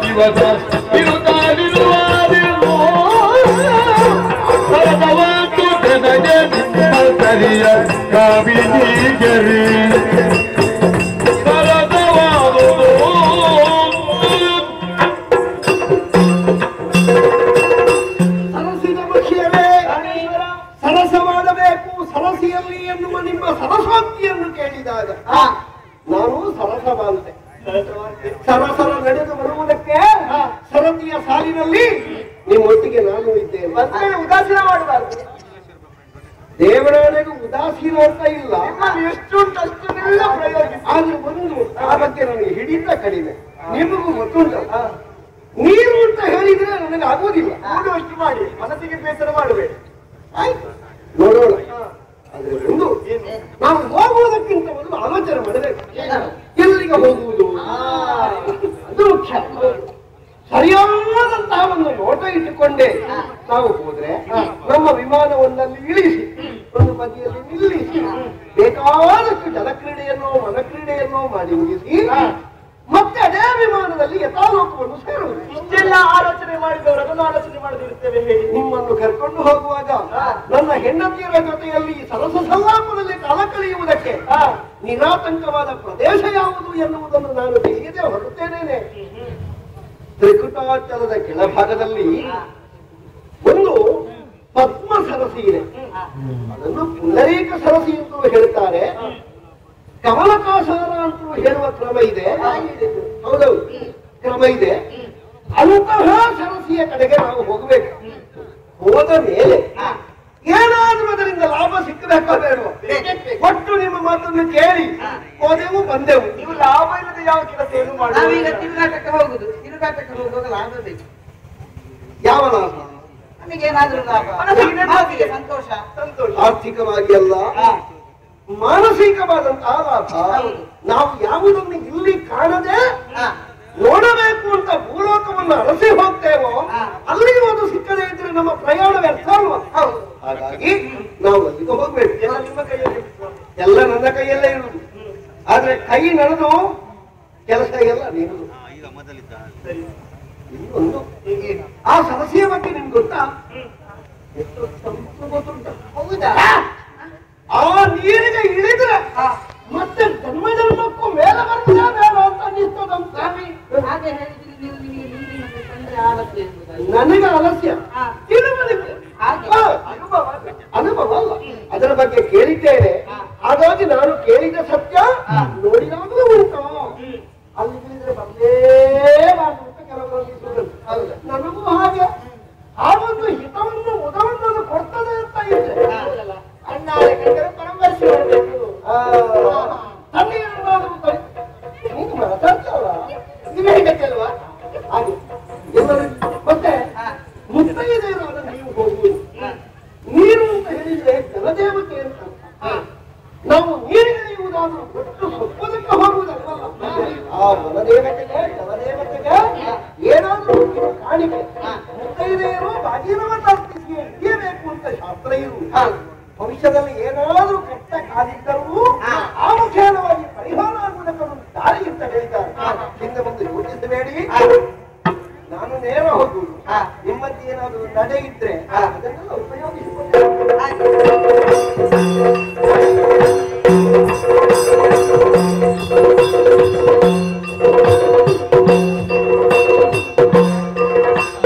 ದಿವಸ ಇರುತ್ತಾನಿರುವಾದಿರೋ ಸರದವಾತು ನನಗೆ ನಿಮ್ಮ ಸರಿಯ ಕಾವಿನಿಗರಿ ಸರದವಾದುದು ಸರಸಿದ ವಿಷಯವೇ ಸರಸ ಮಾಡಬೇಕು ಸರಸಿಯಲ್ಲಿ ಎನ್ನುವ ನಿಮ್ಮ ಸರಸ್ವತಿಯನ್ನು ಕೇಳಿದಾಗ ನಾನು ಸರಸವಾದೆ ಸರಸರ ನಡೆದು ಬರುವುದಕ್ಕೆ ಸರತಿಯ ಸಾಲಿನಲ್ಲಿ ನಿಮ್ಮೊಟ್ಟಿಗೆ ನಾನು ಇದ್ದೇನೆ ಉದಾಸೀನ ಮಾಡಬಾರ್ದು ದೇವರಾಣೆಗೂ ಉದಾಸೀನ ಅಂತ ಇಲ್ಲ ಎಷ್ಟುಂಟು ಅಷ್ಟನ್ನೆಲ್ಲ ಪ್ರಯೋಗಿಸಿ ಆದ್ರೆ ಒಂದು ಆ ಬಗ್ಗೆ ನನಗೆ ಹಿಡಿತ ಕಡಿಮೆ ನಿಮಗೂ ಗೊತ್ತುಂಟಲ್ಲ ನೀರು ಅಂತ ಹೇಳಿದ್ರೆ ನನಗೆ ಆಗೋದಿಲ್ಲ ನೋಡುವಷ್ಟು ಮಾಡಿ ಮನಸ್ಸಿಗೆ ಬೇಸರ ಮಾಡಬೇಡಿ ಆಯ್ತು ನೋಡೋಣ ಆದ್ರೆ ಒಂದು ನಾವು ಹೋಗುವುದಕ್ಕಿಂತ ಮೊದಲು ಆಲೋಚನೆ ಮಾಡಬೇಕು ಎಲ್ಲಿಗೆ ಹೋಗುವುದು ಅದು ಮುಖ್ಯ ಸರಿಯಾದಂತಹ ಒಂದು ನೋಟ ಇಟ್ಟುಕೊಂಡೇ ನಾವು ಹೋದ್ರೆ ನಮ್ಮ ವಿಮಾನವನ್ನಲ್ಲಿ ಇಳಿಸಿ ಒಂದು ಬದಿಯಲ್ಲಿ ನಿಲ್ಲಿಸಿ ಬೇಕಾದಷ್ಟು ಜಲಕ್ರೀಡೆಯನ್ನೋ ಮನಕ್ರೀಡೆಯನ್ನೋ ಮಾಡಿ ಮುಗಿಸಿ ಮತ್ತೆ ಅದೇ ವಿಮಾನದಲ್ಲಿ ಯಥಾಲೋಕವನ್ನು ಸೇರುವುದು ಇಷ್ಟೆಲ್ಲ ಆಲೋಚನೆ ಮಾಡಿದವರು ಅದನ್ನು ಆಲೋಚನೆ ಮಾಡದಿರುತ್ತೇವೆ ಹೇಳಿ ನಿಮ್ಮನ್ನು ಕರ್ಕೊಂಡು ಹೋಗುವಾಗ ನನ್ನ ಹೆಂಡತಿಯರ ಜೊತೆಯಲ್ಲಿ ಸರಸ ಸಂಲಾಪದಲ್ಲಿ ಕಾಲ ಕಳೆಯುವುದಕ್ಕೆ ನಿರಾತಂಕವಾದ ಪ್ರದೇಶ ಯಾವುದು ಎನ್ನುವುದನ್ನು ನಾನು ತಿಳಿಯದೆ ಹೊರಡುತ್ತೇನೆ ತ್ರಿಕುಟಾಚಲದ ಕೆಳಭಾಗದಲ್ಲಿ ಒಂದು ಪದ್ಮ ಸರಸಿ ಇದೆ ಅದನ್ನು ಪುಂಡರೀಕ ಸರಸಿ ಅಂತಲೂ ಹೇಳ್ತಾರೆ ಕಮಲಕಾಸಾರ ಅಂತಲೂ ಹೇಳುವ ಕ್ರಮ ಇದೆ ಹೌದೌದು ಕ್ರಮ ಇದೆ ಅಂತಹ ಸರಸಿಯ ಕಡೆಗೆ ನಾವು ಹೋಗಬೇಕು ಹೋದ ಮೇಲೆ ಏನಾದ್ರೂ ಅದರಿಂದ ಲಾಭ ಸಿಕ್ಕಬೇಕೋ ಬೇಡವ ಒಟ್ಟು ನಿಮ್ಮ ಮಾತನ್ನು ಕೇಳಿ ಹೋದೆವು ಬಂದೆವು ನೀವು ಲಾಭ ಇಲ್ಲದೆ ಯಾವ ಕೆಲಸ ಏನು ಮಾಡಿ ನಾವೀಗ ತಿರುಗಾಟಕ್ಕೆ ಹೋಗುದು ತಿರುಗಾಟಕ್ಕೆ ಹೋಗುವಾಗ ಲಾಭ ಬೇಕು ಯಾವ ಲಾಭ ನಮಗೇನಾದ್ರೂ ಲಾಭ ಮನಸ್ಸಿಗೆ ಸಂತೋಷ ಸಂತೋಷ ಆರ್ಥಿಕವಾಗಿ ಅಲ್ಲ ಮಾನಸಿಕವಾದಂತಹ ಲಾಭ ನಾವು ಯಾವುದನ್ನು ಇಲ್ಲಿ ಕಾಣದೆ ನೋಡಬೇಕು ಅಂತ ಭೂಲೋಕವನ್ನು ಅರಸಿ ಹೋಗ್ತೇವೋ ಅಲ್ಲಿ ಅದು ಸಿಕ್ಕದೇ ಇದ್ರೆ ನಮ್ಮ ಪ್ರಯಾಣ ವ್ಯರ್ಥ ಅಲ್ವಾ ಹಾಗಾಗಿ ನಾವು ಅಲ್ಲಿಗೆ ಹೋಗ್ಬೇಕು ಎಲ್ಲ ನಿಮ್ಮ ಕೈಯಲ್ಲಿ ಎಲ್ಲ ನನ್ನ ಕೈಯಲ್ಲೇ ಇರುವುದು ಆದ್ರೆ ಕೈ ನಡೆದು ಕೆಲಸ ಎಲ್ಲ ನೀಡುದು ಇನ್ನೊಂದು ಆ ಸರಸಿಯ ಬಗ್ಗೆ ನಿಮ್ಗೆ ಗೊತ್ತಾ ಎಷ್ಟು ಸಂಪತ್ತು ಗೊತ್ತುಂಟ ಹೌದಾ ಆ ನೀರಿಗೆ ಇಳಿದ್ರೆ ಮತ್ತೆ ಜನ್ಮ ಜನ್ಮಕ್ಕೂ ಮೇಲೆ ಬರ್ತದೆ ಬೇಡ ಅಂತ ಅನ್ನಿಸ್ತದಂತ ಹಾಗೆ ಹೇಳಿದ್ರೆ ನೀವು ನಿಮಗೆ ನೀರಿನಲ್ಲಿ ತಂದ್ರೆ ಆಲಸ್ಯ ಎಂಬುದಾಗಿ. ನನಗೆ ಆಲಸ್ಯ ತಿಳುವಳಿಕೆ ಹಾಗೆ. ಅನುಭವ ಅಲ್ಲ ಅದರ ಬಗ್ಗೆ ಕೇಳಿದ್ದೇನೆ ಹಾಗಾಗಿ ನಾನು ಕೇಳಿದ ಸತ್ಯ ನೋಡಿದಾಗಲೂ ಉಂಟು ಅಲ್ಲಿ ಇಳಿದ್ರೆ ಬಂದೇಬಾರ್ದು ಅಂತ ಕೆಲವರು ನನಗೂ ಹಾಗೆ ಆ ಒಂದು ಹಿತವನ್ನು ಉದವನ್ನು ಕೊಡ್ತದೆ ಅಂತ ಇದೆ ಅಣ್ಣಾರೆ ಕಂಡರೆ ಪರಂಪರಿಸಿ ಮಾಡಬೇಕು ನೀನು ಮಾತಾಡ್ತಲ್ಲ ನಿಮಗೆ ಹೇಳಬೇಕಲ್ವಾ ಹಾಗೆ ಮತ್ತೆ ಮುತ್ತೈದೆಯರಾದ ನೀವು ಹೋಗುವುದು ನೀರು ಅಂತ ಹೇಳಿದ್ರೆ ಜಲದೇವತೆ ಅಂತ ನಾವು ನೀರಿಗಿಳಿಯುವುದಾದ್ರೂ ಒಟ್ಟು ಸೊಪ್ಪದಕ್ಕೆ ಹೋಗುವುದಲ್ಲ ಆ ವನದೇವತೆಗೆ ಜಲದೇವತೆಗೆ ಏನಾದ್ರೂ ಕಾಣಿಕೆ ಮುತ್ತೈದೆಯರು ಭಾಗೀರವನ್ನ ಇಳಿಯಬೇಕು ಅಂತ ಶಾಸ್ತ್ರ ಇರುವುದು ಭವಿಷ್ಯದಲ್ಲಿ ಏನಾದ್ರೂ ಕೆಟ್ಟ ಕಾದಿದ್ದರೂ ಆ ಮುಖೇನವಾಗಿ ಪರಿಹಾರ ಆಗುವುದಕ್ಕೊಂದು ದಾರಿ ಅಂತ ಹೇಳಿದ್ದಾರೆ ಹಿಂದೆ ಬಂದು ಯೋಚಿಸಬೇಡಿ ನಾನು ನೇರ ಹೋಗುವುದು ನಿಮ್ಮಲ್ಲಿ ಏನಾದರೂ ನಡೆ ಇದ್ರೆ ಅದನ್ನೆಲ್ಲ ಉಪಯೋಗಿಸಿಕೊಂಡು